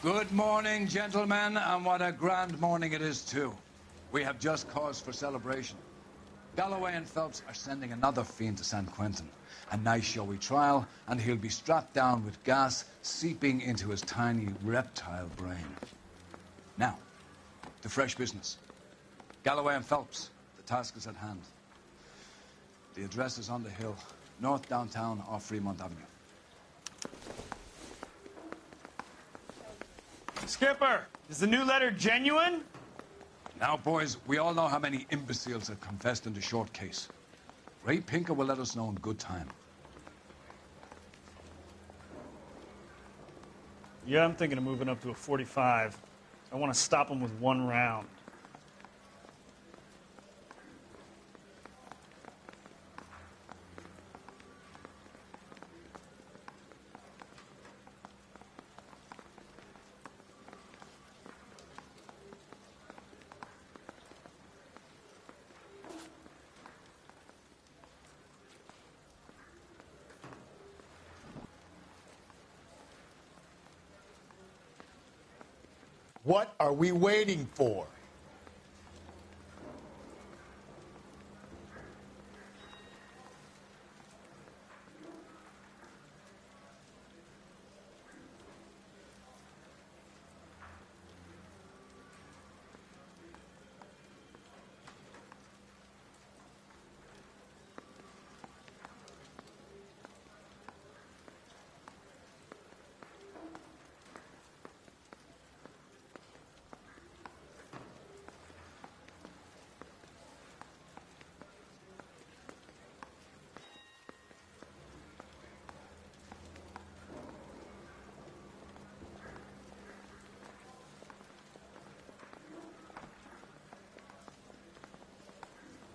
Good morning, gentlemen, and what a grand morning it is, too. We have just cause for celebration. Galloway and Phelps are sending another fiend to San Quentin. A nice showy trial, and he'll be strapped down with gas seeping into his tiny reptile brain. Now, the fresh business. Galloway and Phelps, the task is at hand. The address is on the hill, north downtown off Fremont Avenue. Skipper, is the new letter genuine? Now, boys, we all know how many imbeciles have confessed in the short case. Ray Pinker will let us know in good time. Yeah, I'm thinking of moving up to a 45. I want to stop him with one round. What are we waiting for?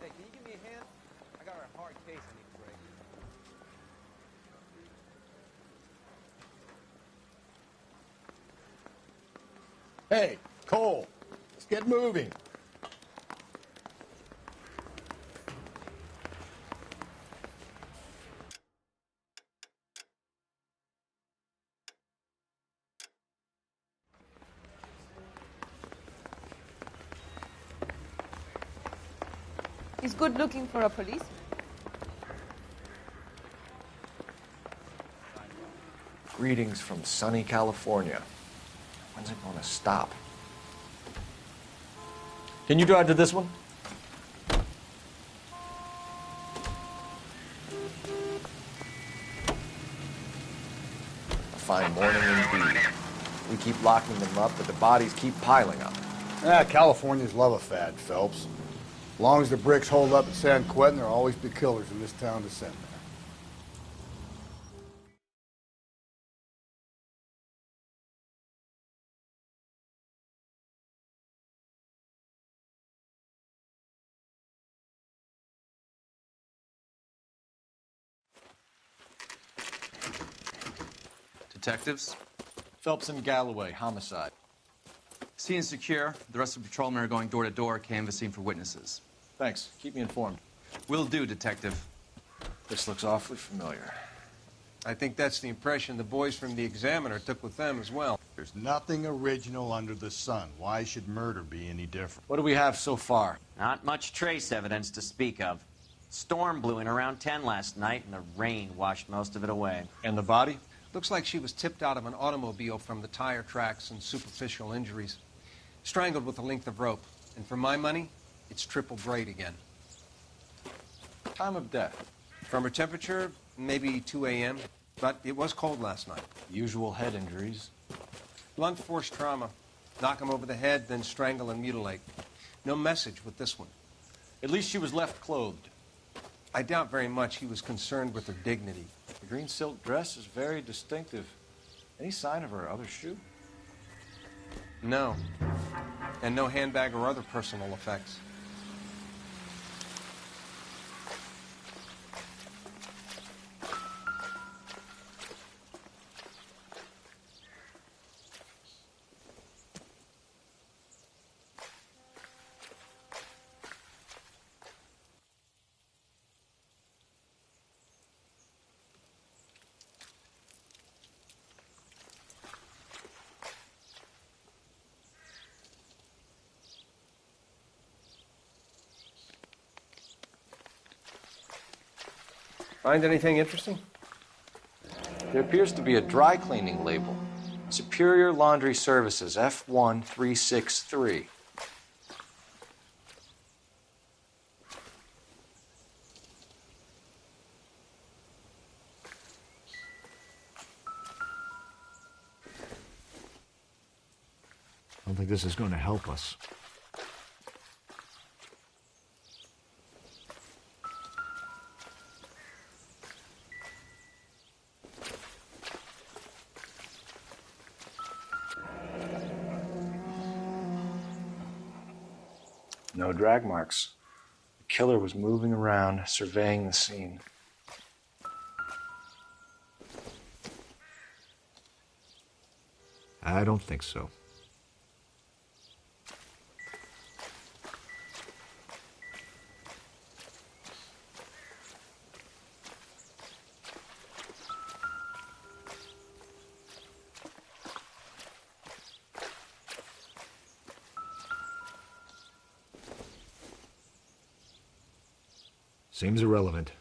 Hey, can you give me a hand? I got a hard case I need to break. Hey, Cole, let's get moving. He's good looking for a policeman. Greetings from sunny California. When's it going to stop? Can you drive to this one? A fine morning indeed. We keep locking them up, but the bodies keep piling up. Californians love a fad, Phelps. As long as the bricks hold up at San Quentin, there'll always be killers in this town to send there. Detectives? Phelps and Galloway, homicide. Scene secure. The rest of the patrolmen are going door to door, canvassing for witnesses. Thanks. Keep me informed. Will do, Detective. This looks awfully familiar. I think that's the impression the boys from the Examiner took with them as well. There's nothing original under the sun. Why should murder be any different? What do we have so far? Not much trace evidence to speak of. Storm blew in around 10 last night, and the rain washed most of it away. And the body? Looks like she was tipped out of an automobile from the tire tracks and superficial injuries. Strangled with a length of rope. And for my money, it's triple braid again. Time of death? From her temperature, maybe 2 a.m., but it was cold last night. Usual head injuries. Blunt force trauma. Knock him over the head, then strangle and mutilate. No message with this one. At least she was left clothed. I doubt very much he was concerned with her dignity. The green silk dress is very distinctive. Any sign of her other shoe? No. And no handbag or other personal effects. Find anything interesting? There appears to be a dry cleaning label. Superior Laundry Services, F1363. I don't think this is going to help us. No drag marks. The killer was moving around, surveying the scene. I don't think so. Seems irrelevant.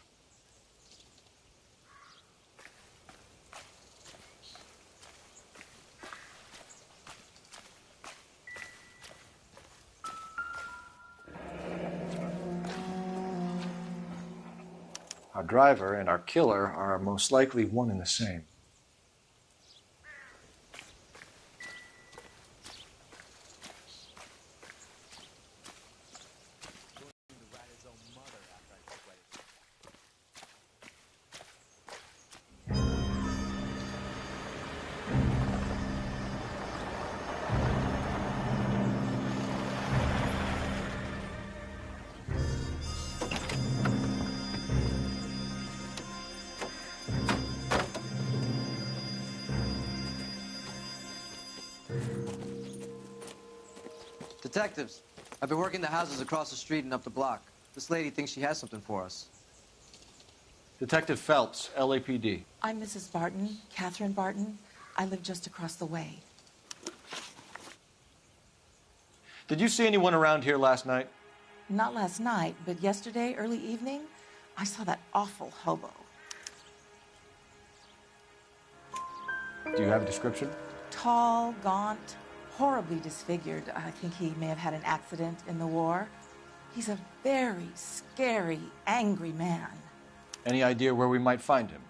Our driver and our killer are most likely one and the same. Detectives, I've been working the houses across the street and up the block. This lady thinks she has something for us. Detective Phelps, LAPD. I'm Mrs. Barton, Catherine Barton. I live just across the way. Did you see anyone around here last night? Not last night, but yesterday, early evening, I saw that awful hobo. Do you have a description? Tall, gaunt, horribly disfigured. I think he may have had an accident in the war. He's a very scary, angry man. Any idea where we might find him?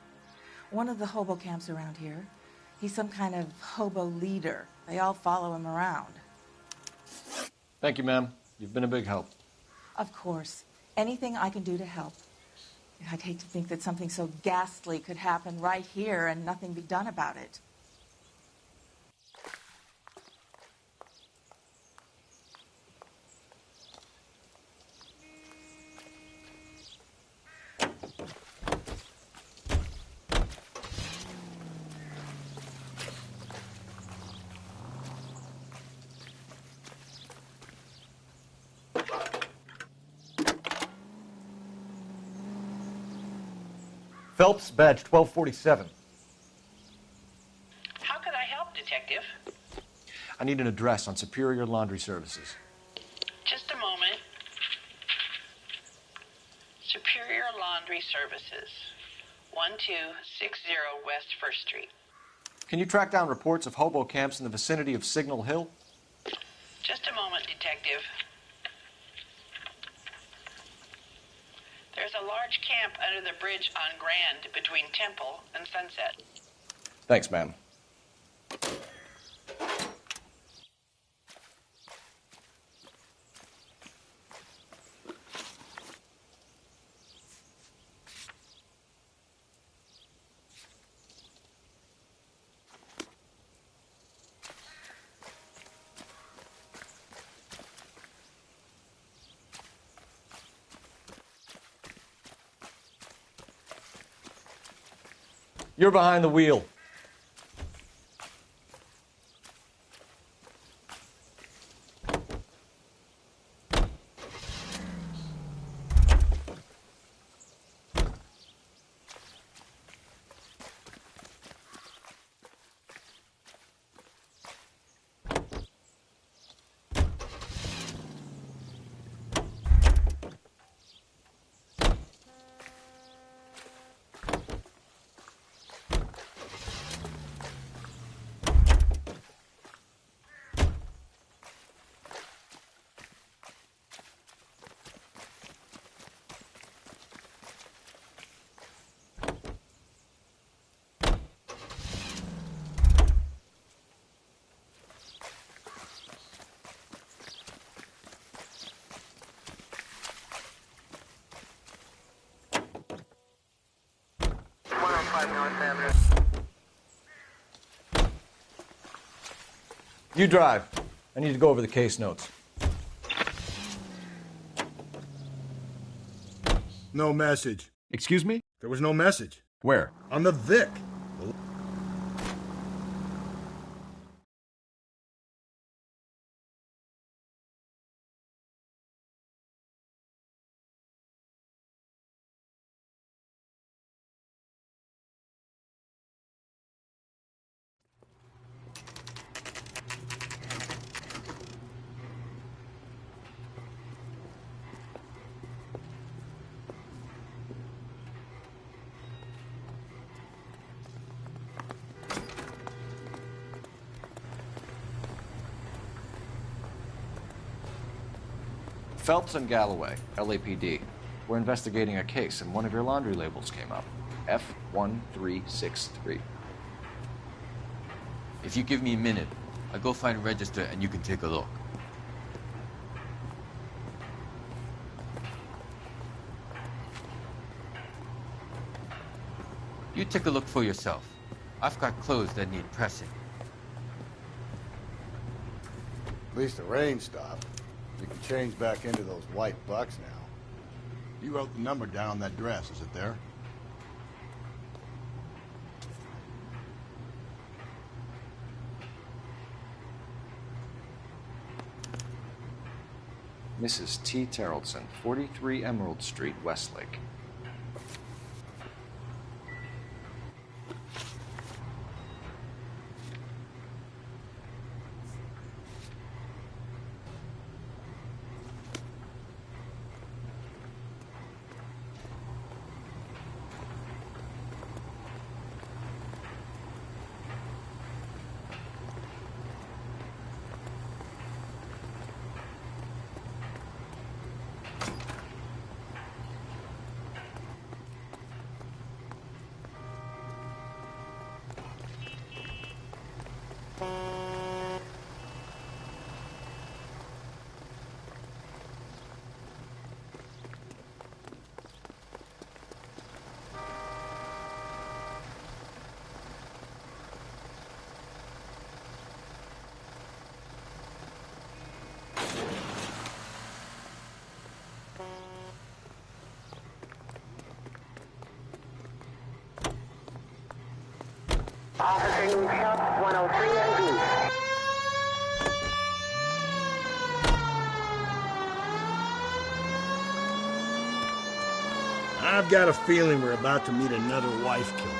One of the hobo camps around here. He's some kind of hobo leader. They all follow him around. Thank you, ma'am. You've been a big help. Of course. Anything I can do to help. I'd hate to think that something so ghastly could happen right here and nothing be done about it. Phelps, badge 1247. How could I help, Detective? I need an address on Superior Laundry Services. Just a moment. Superior Laundry Services, 1260 West 1st Street. Can you track down reports of hobo camps in the vicinity of Signal Hill? Just a moment, Detective. There's a large camp under the bridge on Grand between Temple and Sunset. Thanks, ma'am. You're behind the wheel. 5 North Avenue. You drive. I need to go over the case notes. No message. Excuse me? There was no message. Where? On the Vic. Phelps and Galloway, LAPD. We're investigating a case, and one of your laundry labels came up. F1363. If you give me a minute, I'll go find a register and you can take a look. You take a look for yourself. I've got clothes that need pressing. At least the rain stopped. You can change back into those white bucks now. You wrote the number down on that dress, is it there? Mrs. T. Terrellson, 43 Emerald Street, Westlake. Officer needs help, 103 NB. I've got a feeling we're about to meet another wife killer.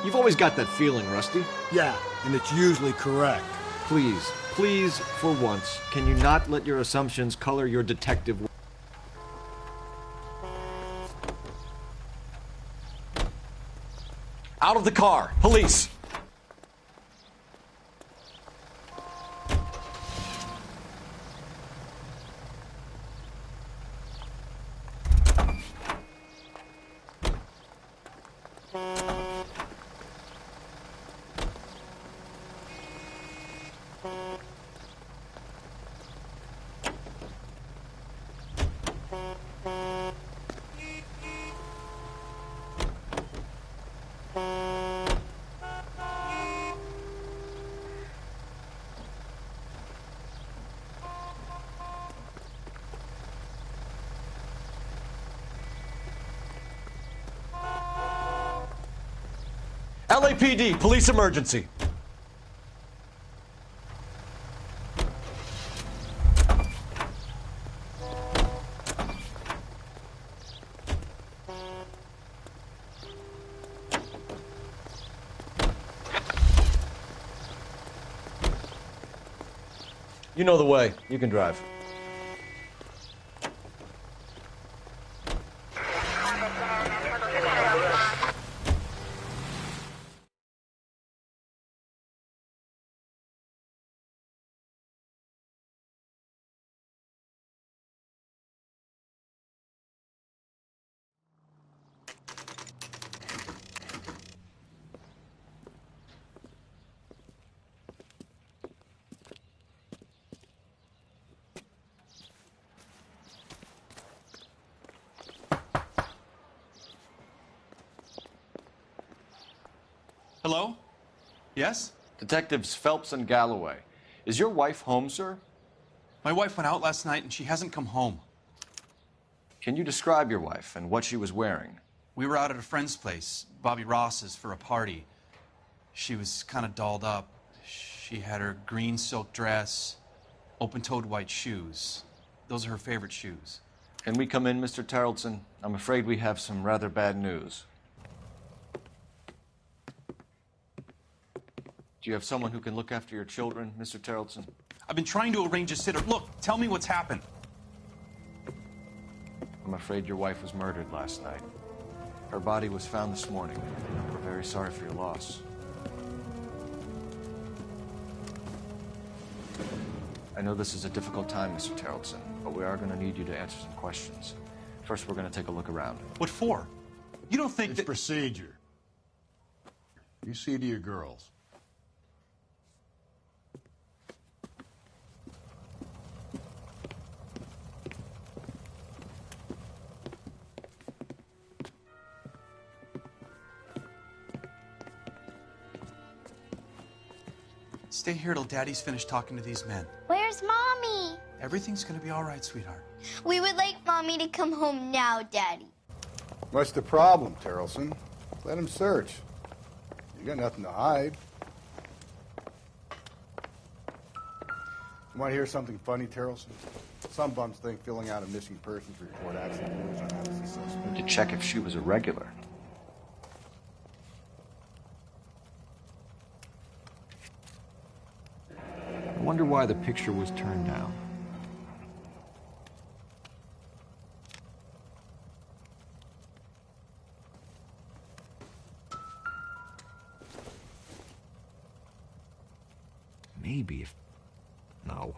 You've always got that feeling, Rusty. Yeah, and it's usually correct. Please, please, for once, can you not let your assumptions color your detective work? Out of the car! Police! LAPD, police emergency. You know the way. You can drive. Hello? Yes? Detectives Phelps and Galloway. Is your wife home, sir? My wife went out last night and she hasn't come home. Can you describe your wife and what she was wearing? We were out at a friend's place, Bobby Ross's, for a party. She was kind of dolled up. She had her green silk dress, open-toed white shoes. Those are her favorite shoes. Can we come in, Mr. Tarleton? I'm afraid we have some rather bad news. Do you have someone who can look after your children, Mr. Tarleton? I've been trying to arrange a sitter. Look, tell me what's happened. I'm afraid your wife was murdered last night. Her body was found this morning. We're very sorry for your loss. I know this is a difficult time, Mr. Tarleton, but we are going to need you to answer some questions. First, we're going to take a look around. What for? You don't think It's that... procedure. You see to your girls. Stay here till Daddy's finished talking to these men. Where's Mommy? Everything's gonna be all right, sweetheart. We would like Mommy to come home now, Daddy. What's the problem, Tarleton? Let him search. You got nothing to hide. You want to hear something funny, Tarleton? Some bums think filling out a missing persons report actually moves on how to suspect. To check if she was a regular. I wonder why the picture was turned down. Maybe if... No.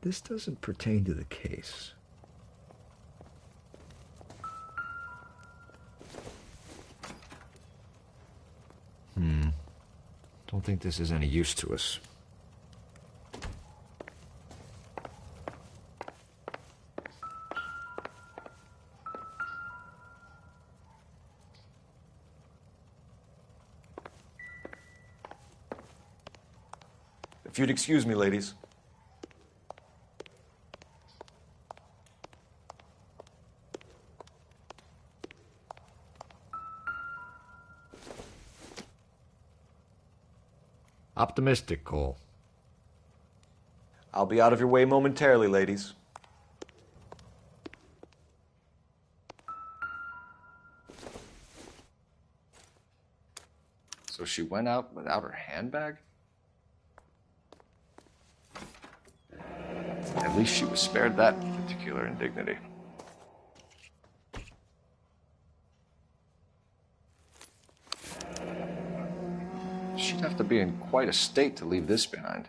This doesn't pertain to the case. Don't think this is any use to us. If you'd excuse me, ladies. Optimistic, Cole. I'll be out of your way momentarily, ladies. So she went out without her handbag? At least she was spared that particular indignity. She'd have to be in quite a state to leave this behind.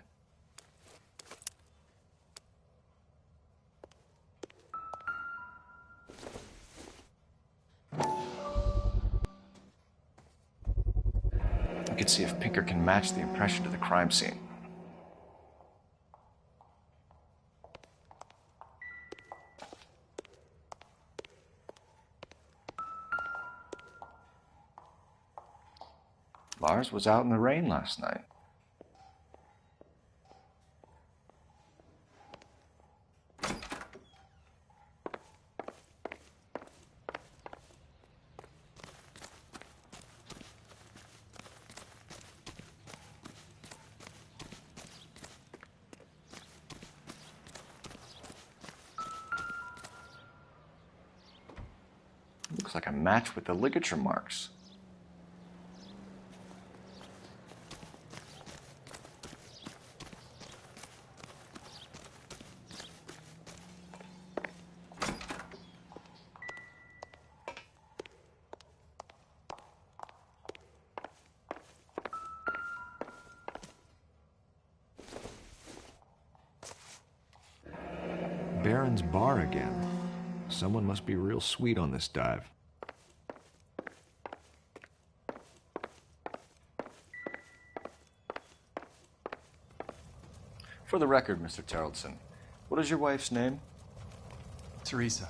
We could see if Pinker can match the impression to the crime scene. Lars was out in the rain last night. Looks like a match with the ligature marks. Barron's bar again. Someone must be real sweet on this dive. For the record, Mr. Terrellson, what is your wife's name? Teresa.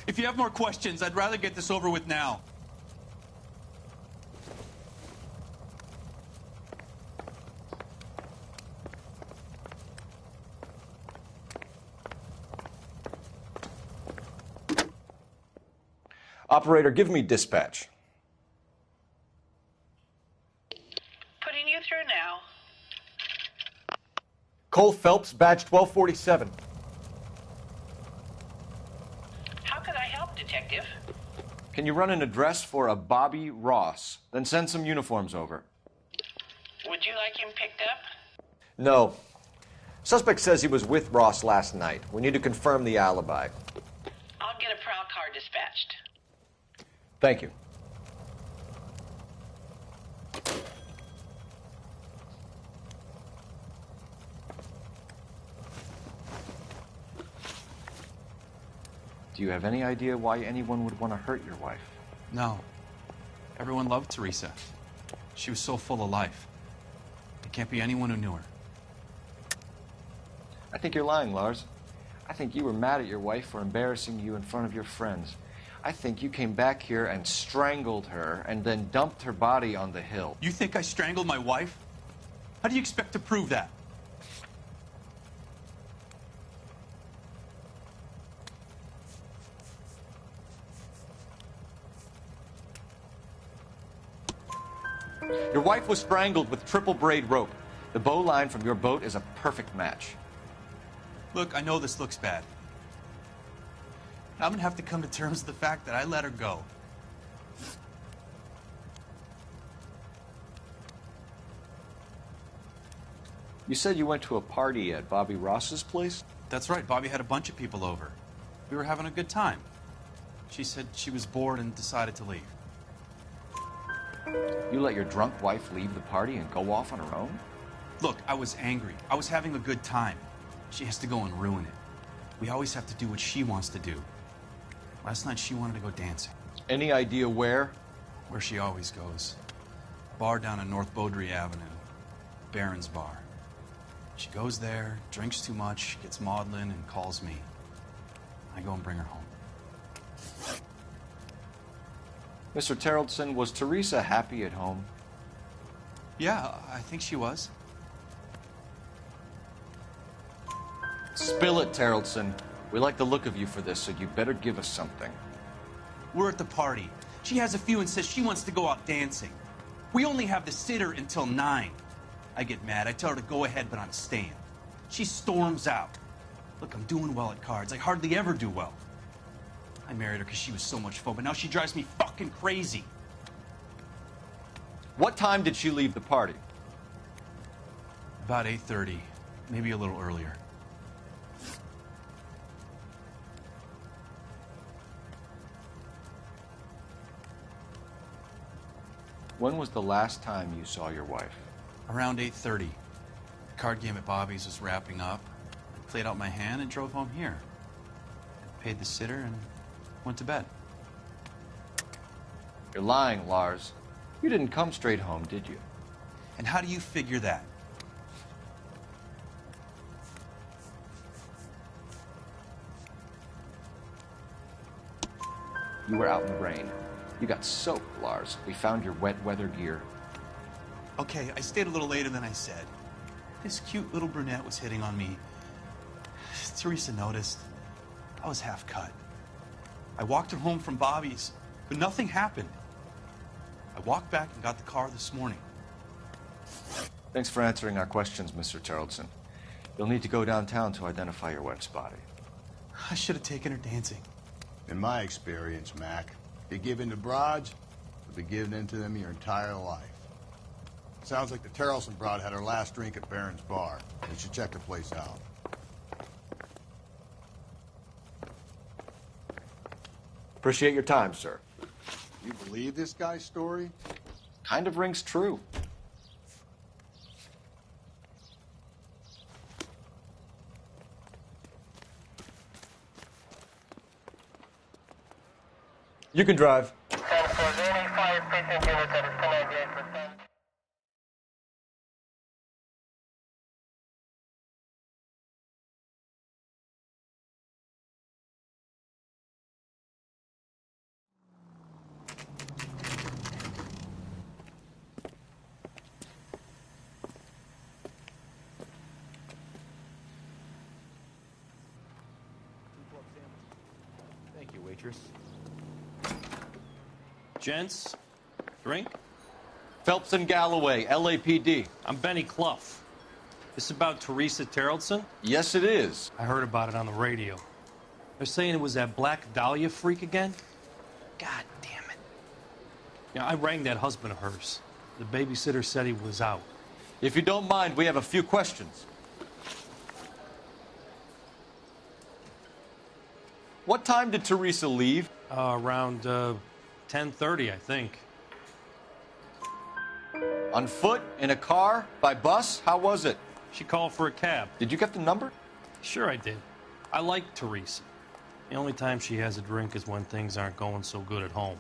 If you have more questions, I'd rather get this over with now. Operator, give me dispatch. Putting you through now. Cole Phelps, badge 1247. How could I help, Detective? Can you run an address for a Bobby Ross? Then send some uniforms over. Would you like him picked up? No. Suspect says he was with Ross last night. We need to confirm the alibi. I'll get a prowl car dispatched. Thank you. Do you have any idea why anyone would want to hurt your wife? No. Everyone loved Teresa. She was so full of life. It can't be anyone who knew her. I think you're lying, Lars. I think you were mad at your wife for embarrassing you in front of your friends. I think you came back here and strangled her and then dumped her body on the hill. You think I strangled my wife? How do you expect to prove that? Your wife was strangled with triple braid rope. The bow line from your boat is a perfect match. Look, I know this looks bad. I'm gonna have to come to terms with the fact that I let her go. You said you went to a party at Bobby Ross's place? That's right, Bobby had a bunch of people over. We were having a good time. She said she was bored and decided to leave. You let your drunk wife leave the party and go off on her own? Look, I was angry. I was having a good time. She has to go and ruin it. We always have to do what she wants to do. Last night, she wanted to go dancing. Any idea where? Where she always goes. Bar down on North Beaudry Avenue. Barron's Bar. She goes there, drinks too much, gets maudlin, and calls me. I go and bring her home. Mr. Terrellson, was Teresa happy at home? Yeah, I think she was. Spill it, Terrellson. We like the look of you for this, so you better give us something. We're at the party. She has a few and says she wants to go out dancing. We only have the sitter until 9. I get mad. I tell her to go ahead, but I'm staying. She storms out. Look, I'm doing well at cards. I hardly ever do well. I married her because she was so much fun, but now she drives me fucking crazy. What time did she leave the party? About 8:30, maybe a little earlier. When was the last time you saw your wife? Around 8:30. The card game at Bobby's was wrapping up. I played out my hand and drove home here. I paid the sitter and went to bed. You're lying, Lars. You didn't come straight home, did you? And how do you figure that? You were out in the rain. You got soaked, Lars. We found your wet weather gear. Okay, I stayed a little later than I said. This cute little brunette was hitting on me. Teresa noticed. I was half cut. I walked her home from Bobby's, but nothing happened. I walked back and got the car this morning. Thanks for answering our questions, Mr. Terrellson. You'll need to go downtown to identify your wife's body. I should have taken her dancing. In my experience, Mac, you give in to broads, you'll be giving in to them your entire life. Sounds like the Terrellson broad had her last drink at Barron's Bar. We should check the place out. Appreciate your time, sir. You believe this guy's story? Kind of rings true. You can drive. Thank you, waitress. Gents, drink? Phelps and Galloway, LAPD. I'm Benny Clough. This about Teresa Terrellson? Yes, it is. I heard about it on the radio. They're saying it was that Black Dahlia freak again? God damn it. Yeah, I rang that husband of hers. The babysitter said he was out. If you don't mind, we have a few questions. What time did Teresa leave? Around 10:30, I think. On foot? In a car? By bus? How was it? She called for a cab. Did you get the number? Sure I did. I like Teresa. The only time she has a drink is when things aren't going so good at home.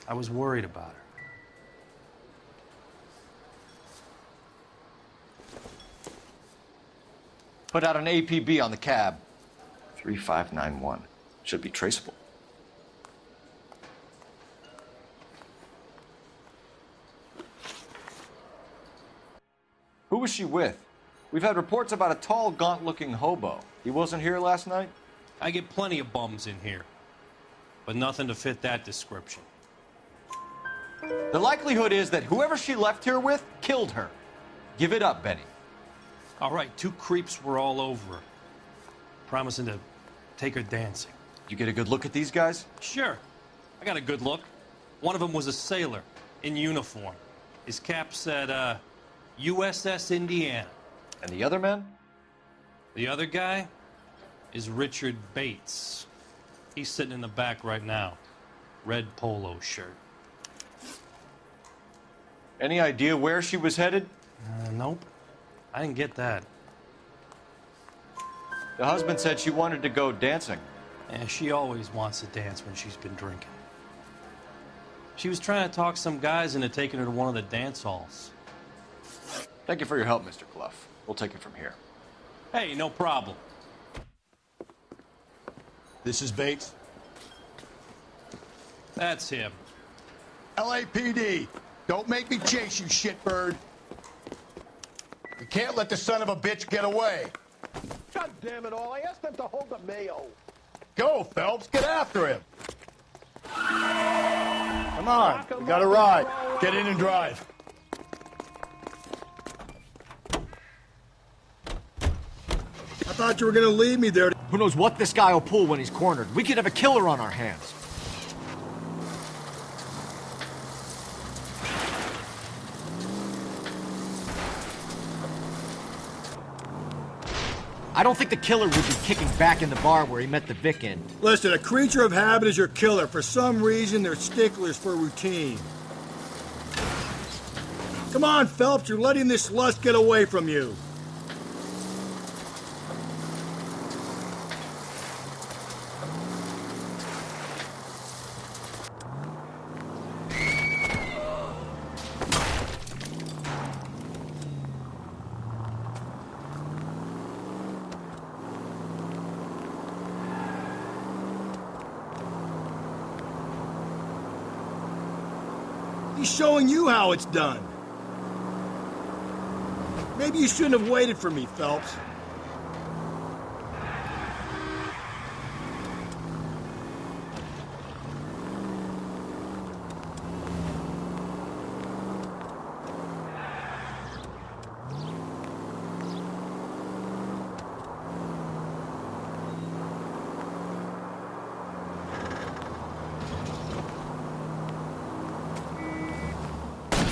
I was worried about her. Put out an APB on the cab. 3591. Should be traceable. Who was she with? We've had reports about a tall, gaunt-looking hobo. He wasn't here last night? I get plenty of bums in here, but nothing to fit that description. The likelihood is that whoever she left here with killed her. Give it up, Benny. All right, 2 creeps were all over her, promising to take her dancing. You get a good look at these guys? Sure. I got a good look. One of them was a sailor in uniform. His cap said, USS Indiana. And the other man? The other guy is Richard Bates. He's sitting in the back right now. Red polo shirt. Any idea where she was headed? Nope. I didn't get that. The husband said she wanted to go dancing. Yeah, she always wants to dance when she's been drinking. She was trying to talk some guys into taking her to one of the dance halls. Thank you for your help, Mr. Clough. We'll take it from here. Hey, no problem. This is Bates. That's him. LAPD, don't make me chase you, shitbird. You can't let the son of a bitch get away. God damn it all, I asked them to hold the mayo. Go, Phelps, get after him. Come on, we got a ride. Get in and drive. I thought you were gonna leave me there. Who knows what this guy will pull when he's cornered? We could have a killer on our hands. I don't think the killer would be kicking back in the bar where he met the Vic in. Listen, a creature of habit is your killer. For some reason, they're sticklers for routine. Come on, Phelps, you're letting this lust get away from you. He's showing you how it's done. Maybe you shouldn't have waited for me, Phelps.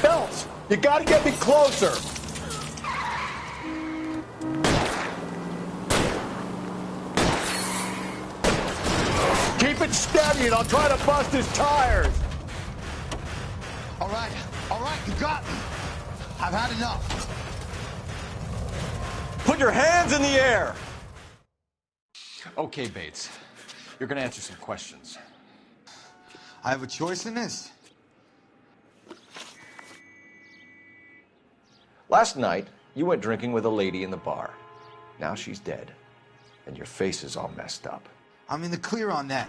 Phelps, you gotta get me closer. Keep it steady and I'll try to bust his tires. All right, you got me. I've had enough. Put your hands in the air! Okay, Bates. You're gonna answer some questions. I have a choice in this. Last night, you went drinking with a lady in the bar. Now she's dead, and your face is all messed up. I'm in the clear on that.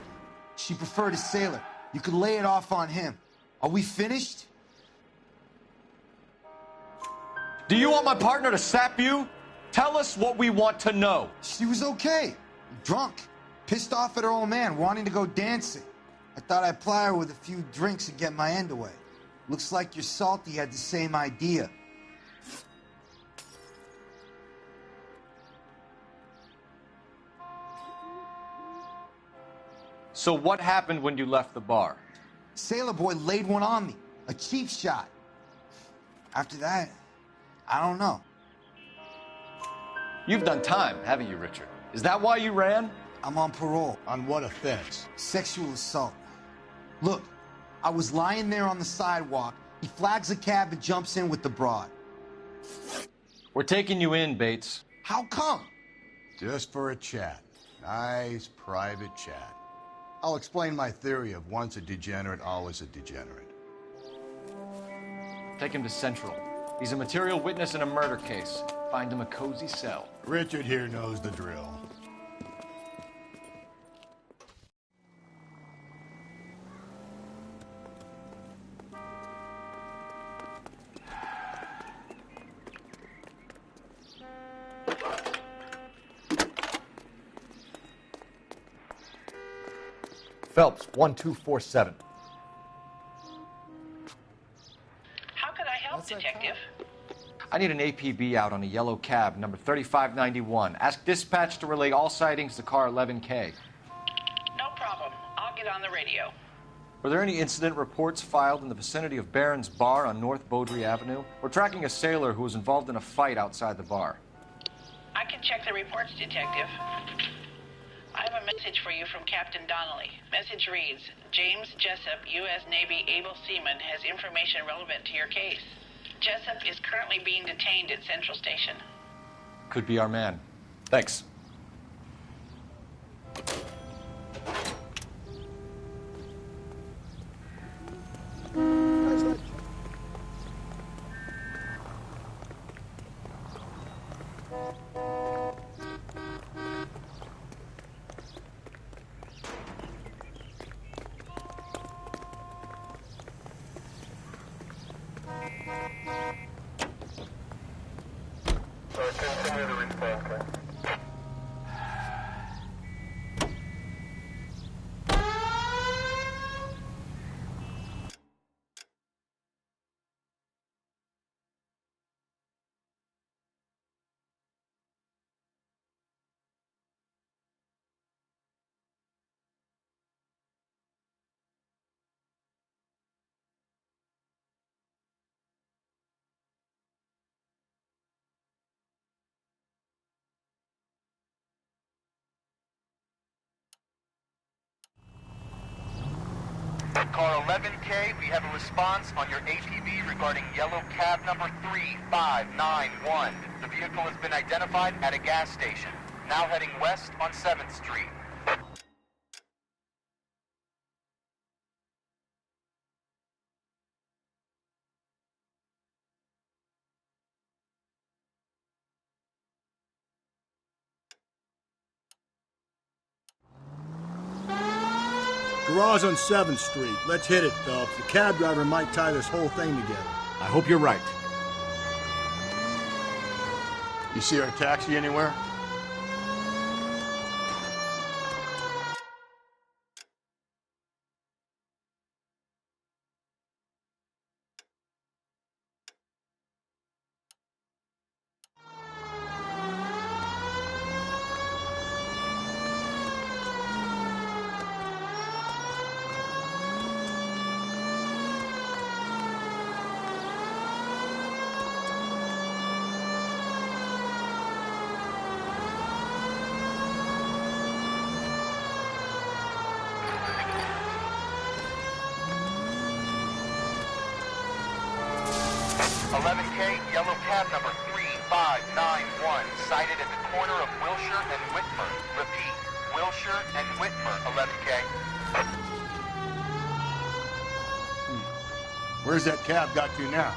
She preferred a sailor. You could lay it off on him. Are we finished? Do you want my partner to sap you? Tell us what we want to know. She was okay. Drunk. Pissed off at her old man, wanting to go dancing. I thought I'd ply her with a few drinks and get my end away. Looks like your Salty had the same idea. So what happened when you left the bar? Sailor boy laid one on me. A cheap shot. After that, I don't know. You've done time, haven't you, Richard? Is that why you ran? I'm on parole. On what offense? Sexual assault. Look, I was lying there on the sidewalk. He flags a cab and jumps in with the broad. We're taking you in, Bates. How come? Just for a chat. Nice private chat. I'll explain my theory of once a degenerate, always a degenerate. Take him to Central. He's a material witness in a murder case. Find him a cozy cell. Richard here knows the drill. Phelps, 1247. How could I help, Detective? I need an APB out on a yellow cab, number 3591. Ask dispatch to relay all sightings to car 11K. No problem. I'll get on the radio. Were there any incident reports filed in the vicinity of Barron's Bar on North Beaudry Avenue? We're tracking a sailor who was involved in a fight outside the bar. I can check the reports, Detective. I have a message for you from Captain Donnelly. Message reads, James Jessup, U.S. Navy able seaman, has information relevant to your case. Jessup is currently being detained at Central Station. Could be our man. Thanks. Car 11K, we have a response on your APB regarding yellow cab number 3591. The vehicle has been identified at a gas station. Now heading west on 7th Street. Garage on 7th Street. Let's hit it, Phelps. The cab driver might tie this whole thing together. I hope you're right. You see our taxi anywhere? Yellow cab number 3591, sighted at the corner of Wilshire and Whitmer. Repeat, Wilshire and Whitmer, 11K. Where's that cab got to now?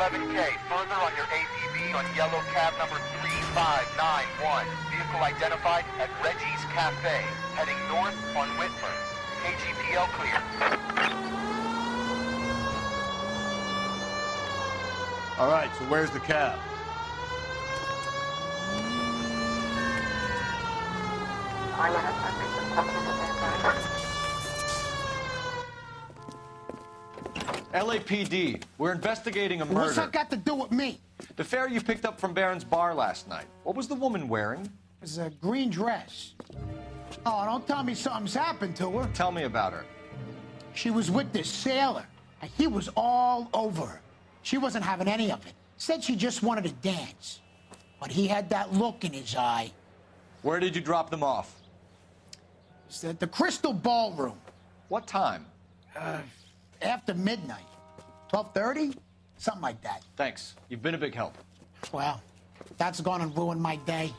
K, further on your ATV on yellow cab number 3591. Vehicle identified at Reggie's Cafe, heading north on Whitford. KGPL clear. All right, so where's the cab? LAPD, we're investigating a murder. What's that got to do with me? The fare you picked up from Barron's bar last night. What was the woman wearing? It was a green dress. Oh, don't tell me something's happened to her. Tell me about her. She was with this sailor, and he was all over her. She wasn't having any of it. Said she just wanted to dance. But he had that look in his eye. Where did you drop them off? It's at the Crystal Ballroom. What time? After midnight. 12:30? Something like that. Thanks. You've been a big help. Well, that's gone and ruined my day.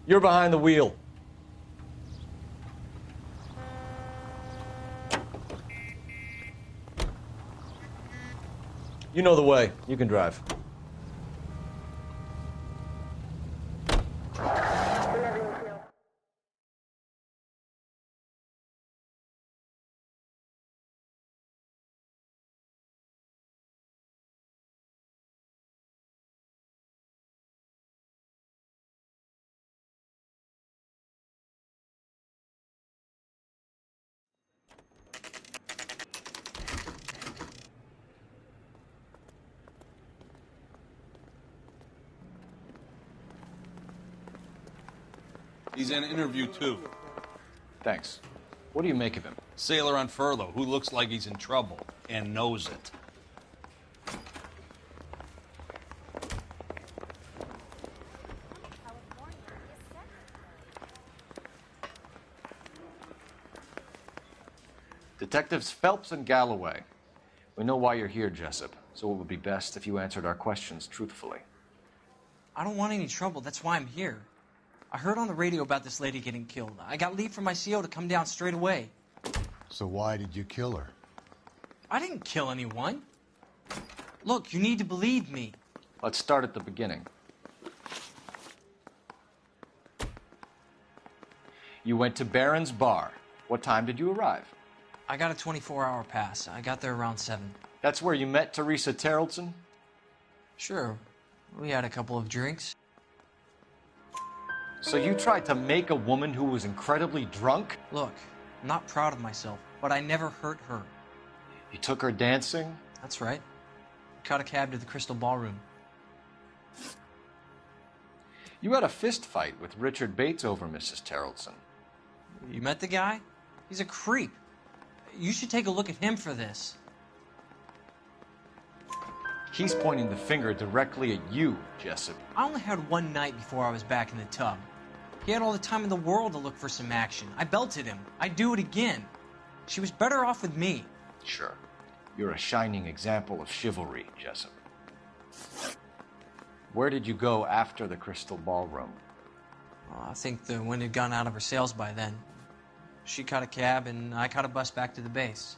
You're behind the wheel. You know the way. You can drive. He's in interview 2. Thanks. What do you make of him? Sailor on furlough who looks like he's in trouble and knows it. Detectives Phelps and Galloway. We know why you're here, Jessup, so it would be best if you answered our questions truthfully. I don't want any trouble. That's why I'm here. I heard on the radio about this lady getting killed. I got leave from my CO to come down straight away. So why did you kill her? I didn't kill anyone. Look, you need to believe me. Let's start at the beginning. You went to Barron's bar. What time did you arrive? I got a 24-hour pass. I got there around 7. That's where you met Teresa Terrellson? Sure. We had a couple of drinks. So you tried to make a woman who was incredibly drunk? Look, I'm not proud of myself, but I never hurt her. You took her dancing? That's right. Caught a cab to the Crystal Ballroom. You had a fist fight with Richard Bates over Mrs. Terrellson. You met the guy? He's a creep. You should take a look at him for this. He's pointing the finger directly at you, Jessup. I only had one night before I was back in the tub. He had all the time in the world to look for some action. I belted him. I'd do it again. She was better off with me. Sure. You're a shining example of chivalry, Jessup. Where did you go after the Crystal Ballroom? I think the wind had gone out of her sails by then. She caught a cab, and I caught a bus back to the base.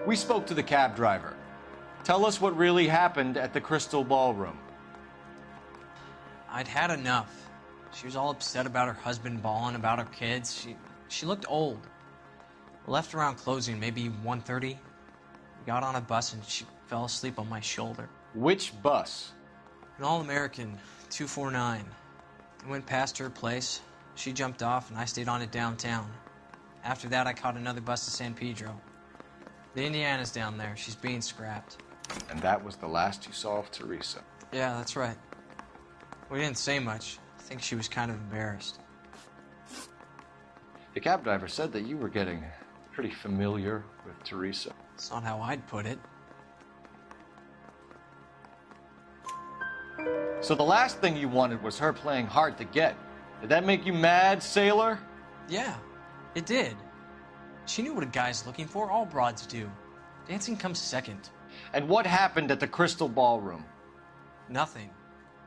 We spoke to the cab driver. Tell us what really happened at the Crystal Ballroom. I'd had enough. She was all upset about her husband bawling about her kids. She looked old. Left around closing, maybe 1:30. We got on a bus and she fell asleep on my shoulder. Which bus? An All-American 249. I went past her place. She jumped off and I stayed on it downtown. After that, I caught another bus to San Pedro. The Indiana's down there. She's being scrapped. And that was the last you saw of Teresa. Yeah, that's right. We didn't say much. I think she was kind of embarrassed. The cab driver said that you were getting pretty familiar with Teresa. It's not how I'd put it. So the last thing you wanted was her playing hard to get. Did that make you mad, sailor? Yeah, it did. She knew what a guy's looking for. All broads do. Dancing comes second. And what happened at the Crystal Ballroom? Nothing.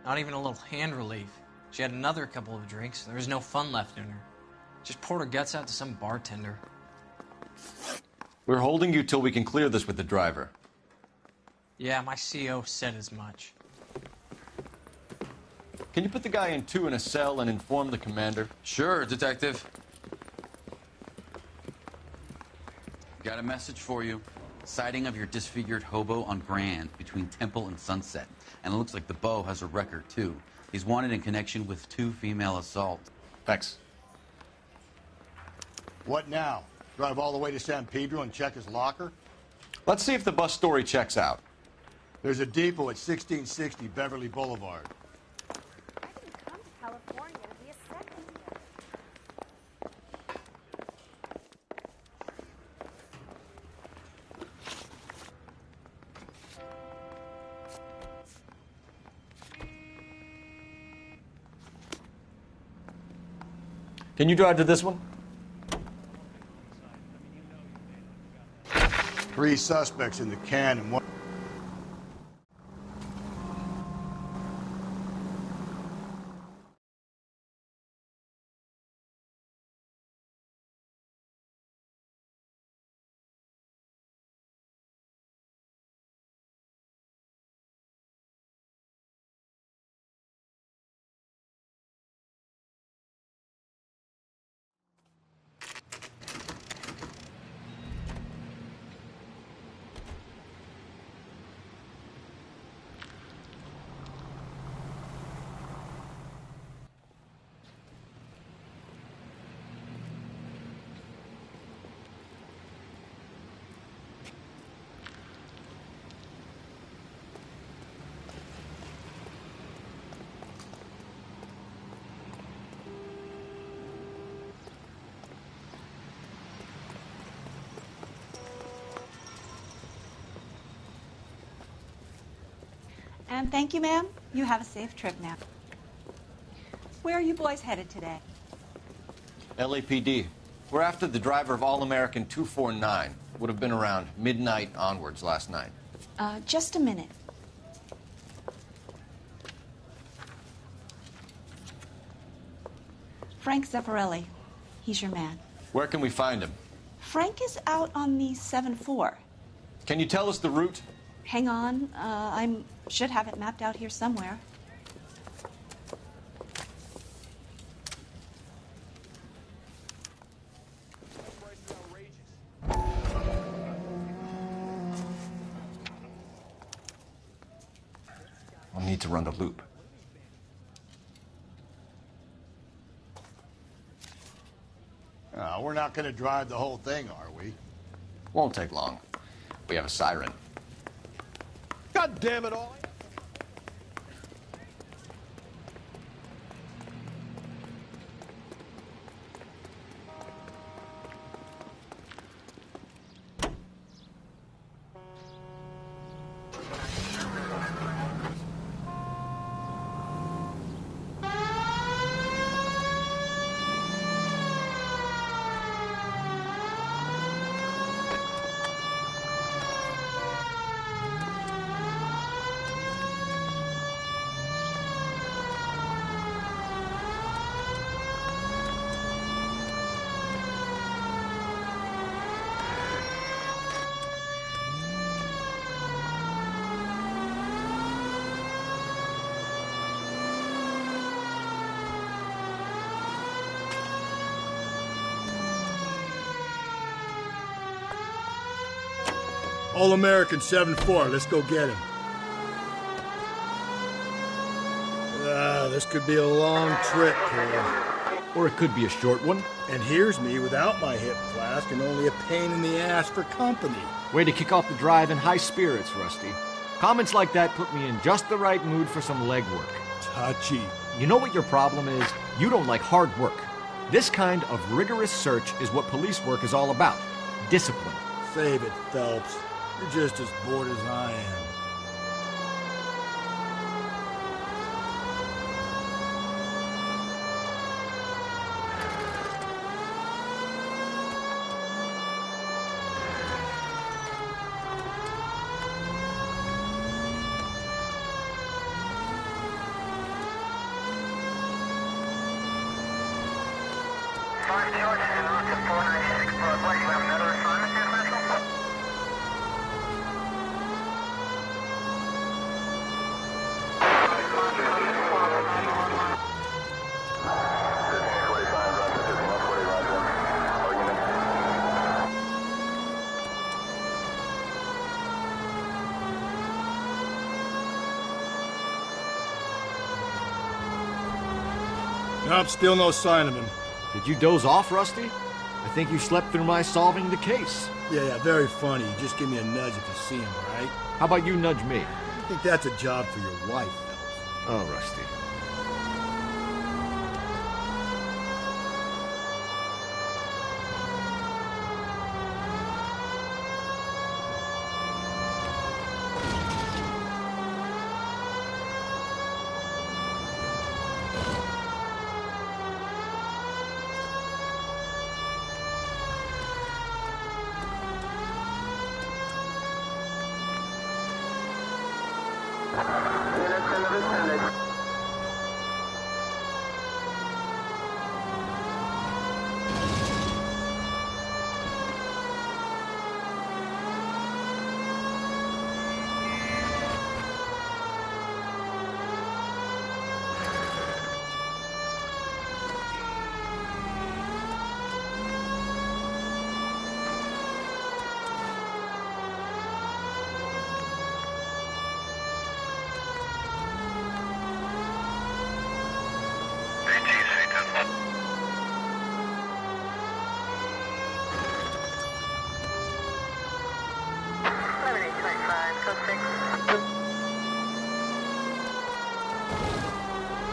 Not even a little hand relief. She had another couple of drinks. There was no fun left in her. Just poured her guts out to some bartender. We're holding you till we can clear this with the driver. Yeah, my CO said as much. Can you put the guy in 2 in a cell and inform the commander? Sure, Detective. Got a message for you. Sighting of your disfigured hobo on Grand between Temple and Sunset. And it looks like the Beau has a record, too. He's wanted in connection with 2 female assaults. Thanks. What now? Drive all the way to San Pedro and check his locker? Let's see if the bus story checks out. There's a depot at 1660 Beverly Boulevard. I didn't come to California to be a second. Can you drive to this one? 3 suspects in the can and 1... And thank you, ma'am. You have a safe trip now. Where are you boys headed today? LAPD. We're after the driver of All-American 249. Would have been around midnight onwards last night. Just a minute. Frank Zeffirelli. He's your man. Where can we find him? Frank is out on the 7-4. Can you tell us the route? Hang on. I should have it mapped out here somewhere. I'll need to run the loop. We're not going to drive the whole thing, are we? Won't take long. We have a siren. God damn it all! All-American 7-4. Let's go get him. This could be a long trip, Cole. Or it could be a short one. And here's me without my hip flask and only a pain in the ass for company. Way to kick off the drive in high spirits, Rusty. Comments like that put me in just the right mood for some legwork. Touchy. You know what your problem is? You don't like hard work. This kind of rigorous search is what police work is all about. Discipline. Save it, Phelps. You're just as bored as I am. Nope, still no sign of him. Did you doze off, Rusty? I think you slept through my solving the case. Yeah, very funny. Just give me a nudge if you see him, all right? How about you nudge me? I think that's a job for your wife, Phelps. Oh, Rusty.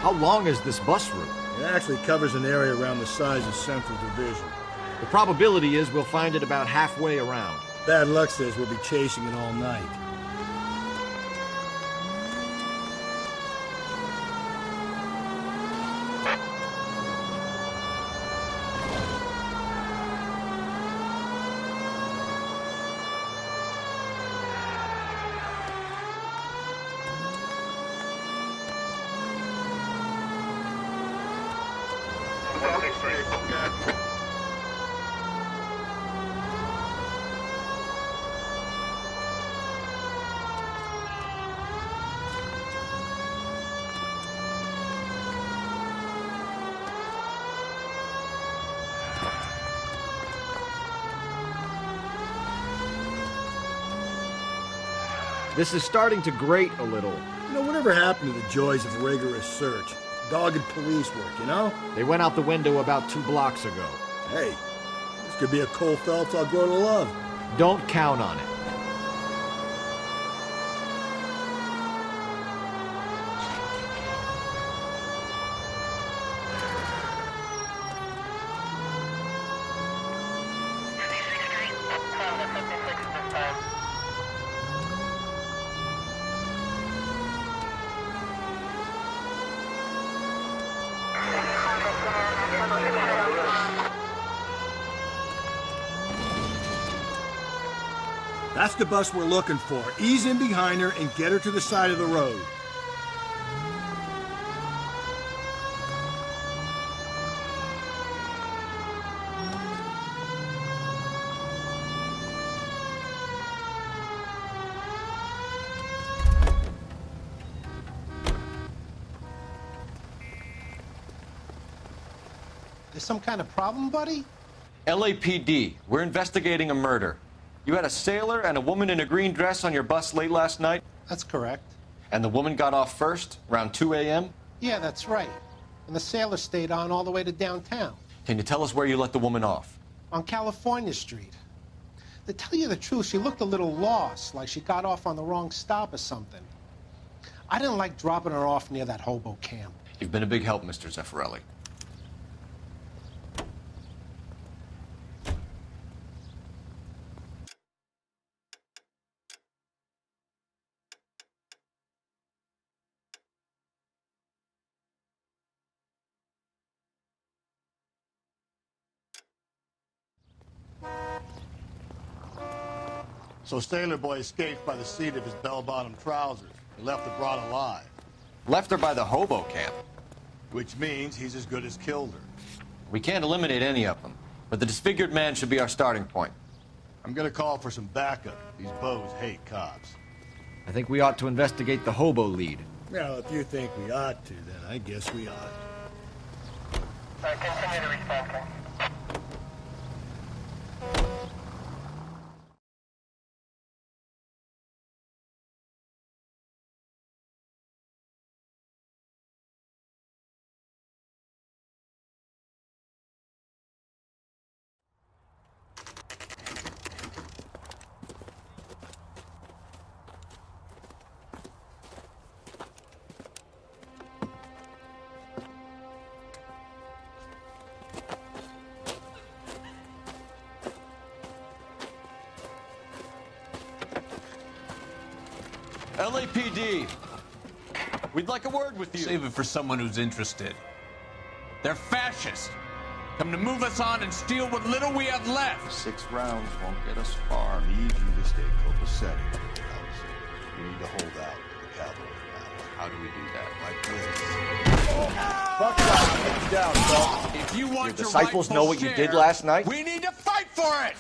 How long is this bus route? It actually covers an area around the size of Central Division. The probability is we'll find it about halfway around. Bad luck says we'll be chasing it all night. This is starting to grate a little. You know, whatever happened to the joys of rigorous search? Dogged police work, you know? They went out the window about 2 blocks ago. Hey, this could be a Cole Phelps I'll grow to love. Don't count on it. That's the bus we're looking for. Ease in behind her and get her to the side of the road. There's some kind of problem, buddy? LAPD, we're investigating a murder. You had a sailor and a woman in a green dress on your bus late last night? That's correct. And the woman got off first, around 2 a.m.? Yeah, that's right. And the sailor stayed on all the way to downtown. Can you tell us where you let the woman off? On California Street. To tell you the truth, she looked a little lost, like she got off on the wrong stop or something. I didn't like dropping her off near that hobo camp. You've been a big help, Mr. Zeffirelli. So Sailor Boy escaped by the seat of his bell-bottom trousers. He left the broad alive. Left her by the hobo camp. Which means he's as good as killed her. We can't eliminate any of them, but the disfigured man should be our starting point. I'm gonna call for some backup. These bows hate cops. I think we ought to investigate the hobo lead. Well, if you think we ought to, then I guess we ought. Continue to respond, King. LAPD, we'd like a word with you. Save it for someone who's interested. They're fascists. Come to move us on and steal what little we have left. 6 rounds won't get us far. I need you to stay copacetic. You need to hold out to the cavalry now. How do we do that? Like this. Buck down, folks. If you want Your your disciples know what you did last night? We need to fight for it!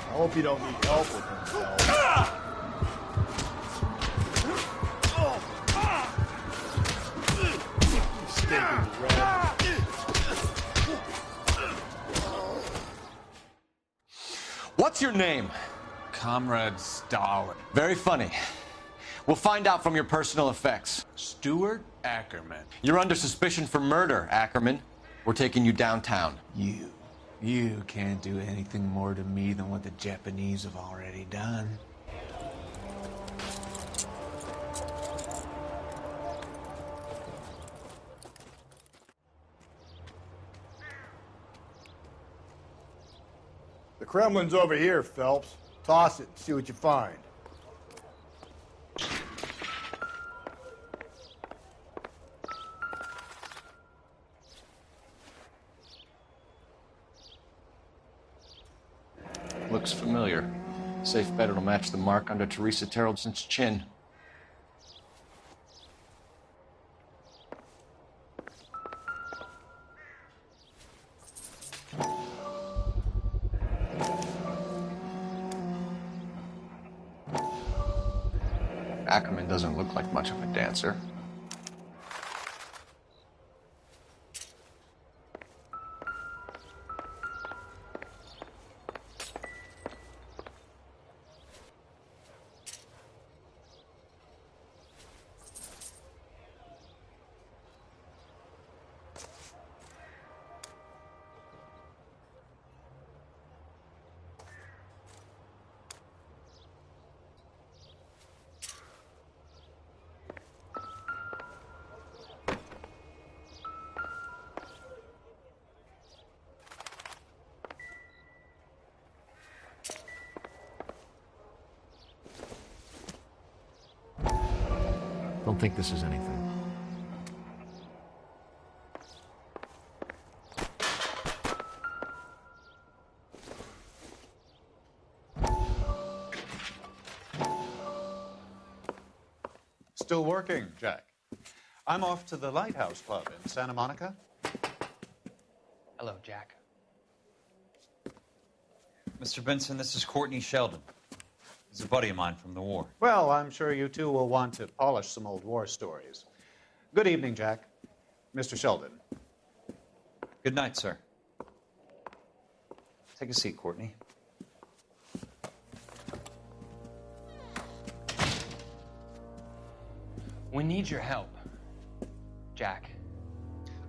I hope you don't need help with him, Phil. Stinking red. What's your name? Comrade Stalin. Very funny. We'll find out from your personal effects. Stuart Ackerman. You're under suspicion for murder, Ackerman. We're taking you downtown. You can't do anything more to me than what the Japanese have already done. The Kremlin's over here, Phelps. Toss it and see what you find. Looks familiar. Safe bet it'll match the mark under Teresa Terrelson's chin. Ackerman doesn't look like much of a dancer. Don't think this is anything. Still working, Jack. I'm off to the Lighthouse Club in Santa Monica. Hello, Jack. Mr. Benson, this is Courtney Sheldon. He's a buddy of mine from the war. Well, I'm sure you two will want to polish some old war stories. Good evening, Jack. Mr. Sheldon. Good night, sir. Take a seat, Courtney. We need your help, Jack.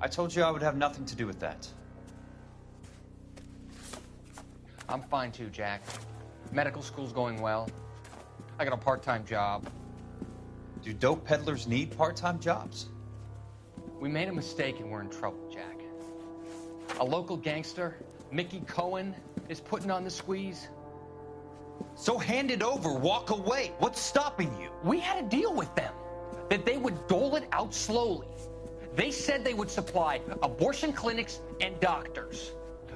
I told you I would have nothing to do with that. I'm fine too, Jack. Medical school's going well. I got a part-time job. Do dope peddlers need part-time jobs? We made a mistake and we're in trouble, Jack. A local gangster, Mickey Cohen, is putting on the squeeze. So hand it over, walk away. What's stopping you? We had a deal with them that they would dole it out slowly. They said they would supply abortion clinics and doctors,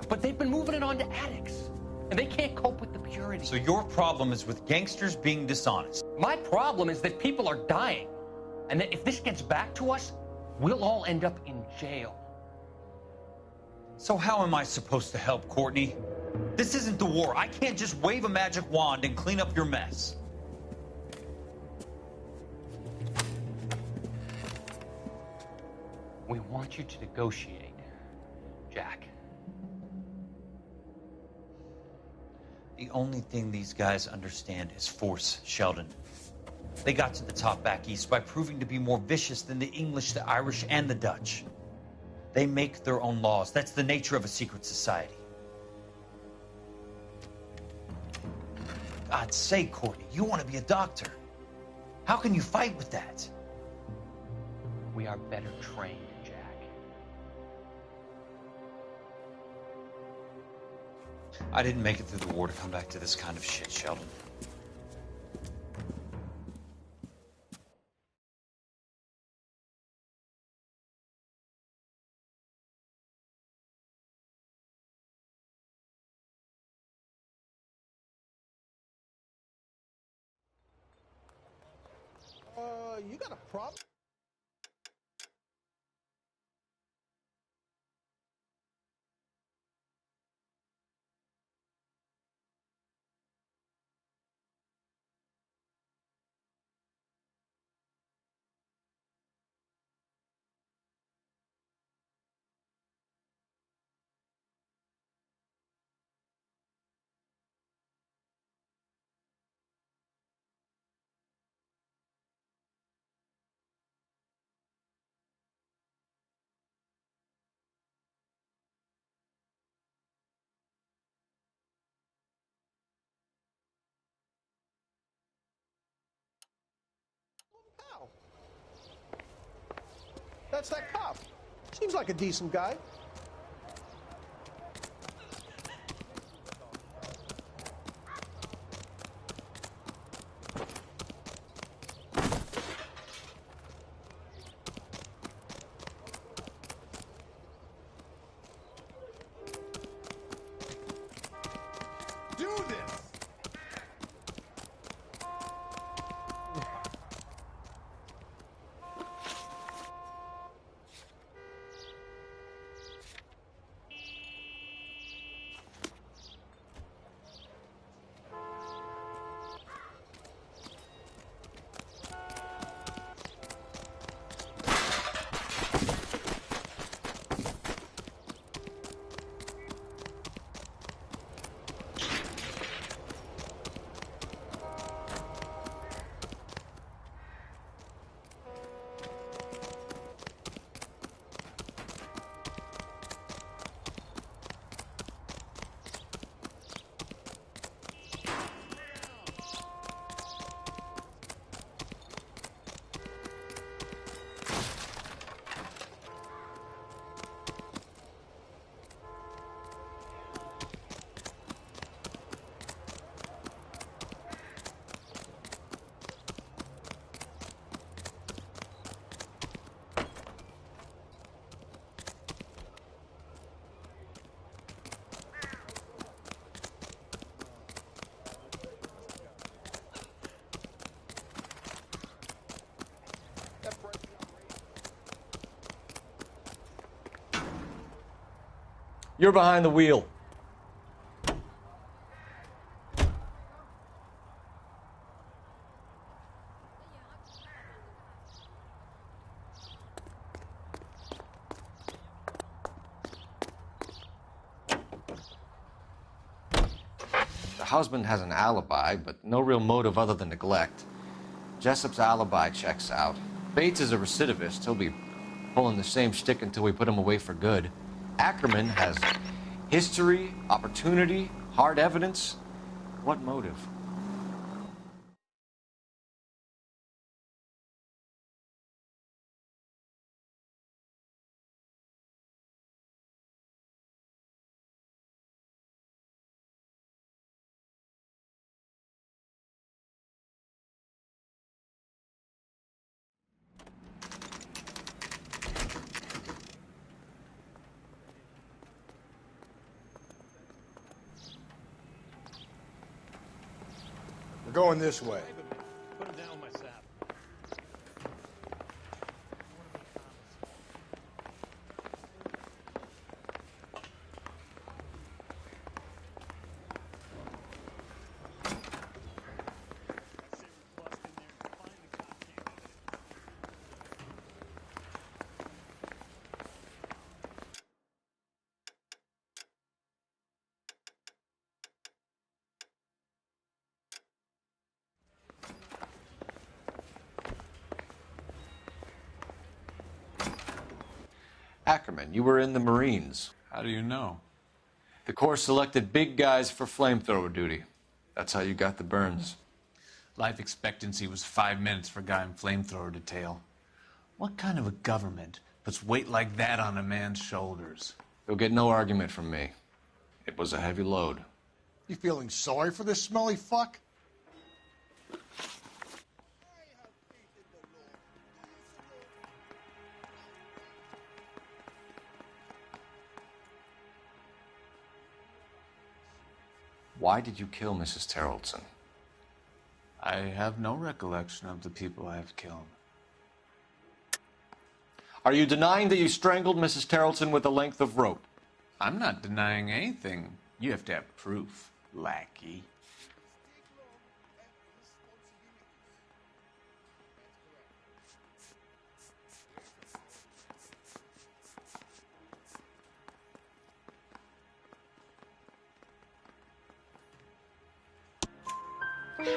but they've been moving it on to addicts, and they can't cope with the purity. So your problem is with gangsters being dishonest? My problem is that people are dying, and that if this gets back to us, we'll all end up in jail. So how am I supposed to help, Courtney? This isn't the war. I can't just wave a magic wand and clean up your mess. We want you to negotiate, Jack. The only thing these guys understand is force, Sheldon. They got to the top back east by proving to be more vicious than the English, the Irish, and the Dutch. They make their own laws. That's the nature of a secret society. God's sake, Courtney, you want to be a doctor. How can you fight with that? We are better trained, Jack. I didn't make it through the war to come back to this kind of shit, Sheldon. You got a problem? How? That's that cop. Seems like a decent guy. Do this! You're behind the wheel. husband has an alibi, but no real motive other than neglect. Jessup's alibi checks out. Bates is a recidivist. He'll be pulling the same shtick until we put him away for good. Ackerman has history, opportunity, hard evidence. What motive? We're going this way. Put him down with my sap. Ackerman, you were in the Marines. How do you know? The Corps selected big guys for flamethrower duty. That's how you got the burns. Life expectancy was 5 minutes for a guy in flamethrower detail. What kind of a government puts weight like that on a man's shoulders? You'll get no argument from me. It was a heavy load. You feeling sorry for this smelly fuck? Why did you kill Mrs. Terrelson? I have no recollection of the people I have killed. Are you denying that you strangled Mrs. Terrelson with a length of rope? I'm not denying anything. You have to have proof, lackey.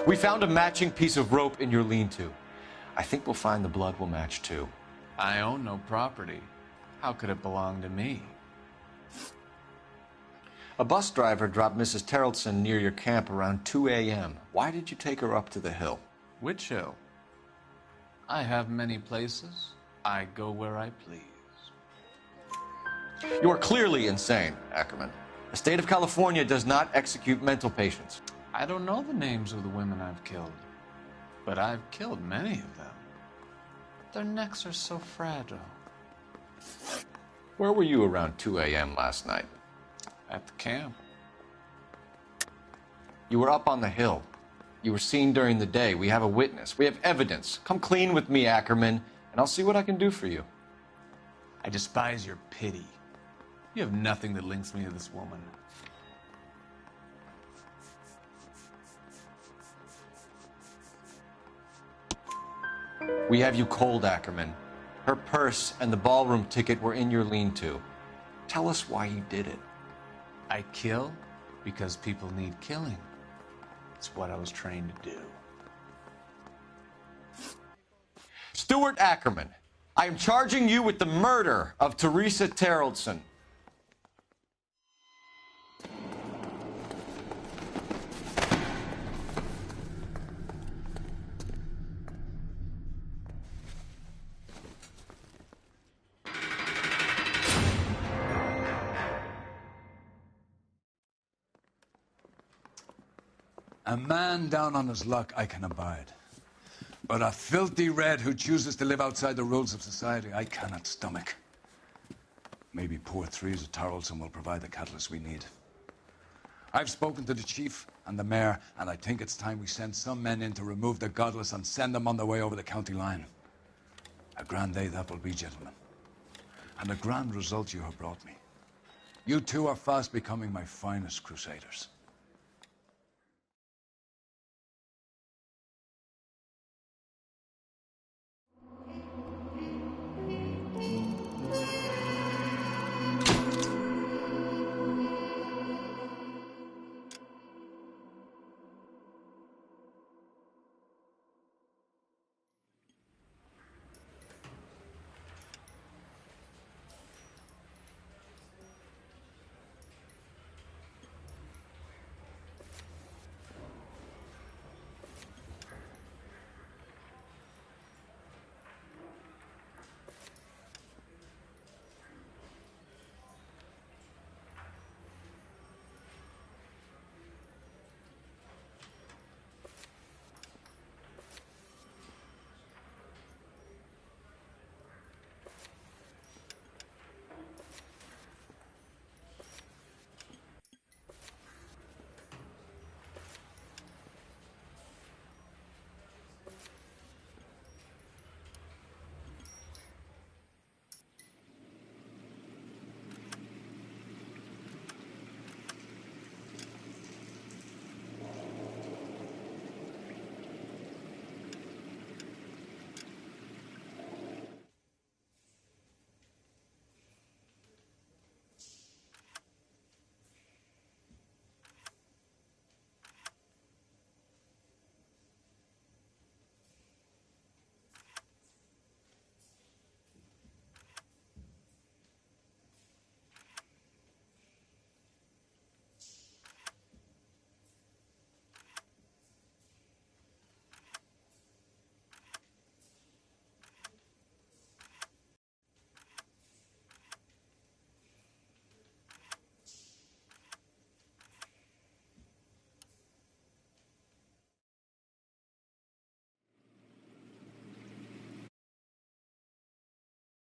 We found a matching piece of rope in your lean-to. I think we'll find the blood will match too. I own no property. How could it belong to me? A bus driver dropped Mrs. Terrelson near your camp around 2 a.m. Why did you take her up to the hill? Which hill? I have many places. I go where I please. You are clearly insane, Ackerman. The state of California does not execute mental patients. I don't know the names of the women I've killed, but I've killed many of them. Their necks are so fragile. Where were you around 2 a.m. last night? At the camp. You were up on the hill. You were seen during the day. We have a witness. We have evidence. Come clean with me, Ackerman, and I'll see what I can do for you. I despise your pity. You have nothing that links me to this woman. We have you cold, Ackerman. Her purse and the ballroom ticket were in your lean-to. Tell us why you did it. I kill because people need killing. It's what I was trained to do. Stuart Ackerman, I am charging you with the murder of Teresa Terrelson. A man down on his luck I can abide. But a filthy red who chooses to live outside the rules of society, I cannot stomach. Maybe poor Teresa Terrelson will provide the catalyst we need. I've spoken to the chief and the mayor, and I think it's time we send some men in to remove the godless and send them on their way over the county line. A grand day that will be, gentlemen. And a grand result you have brought me. You two are fast becoming my finest crusaders.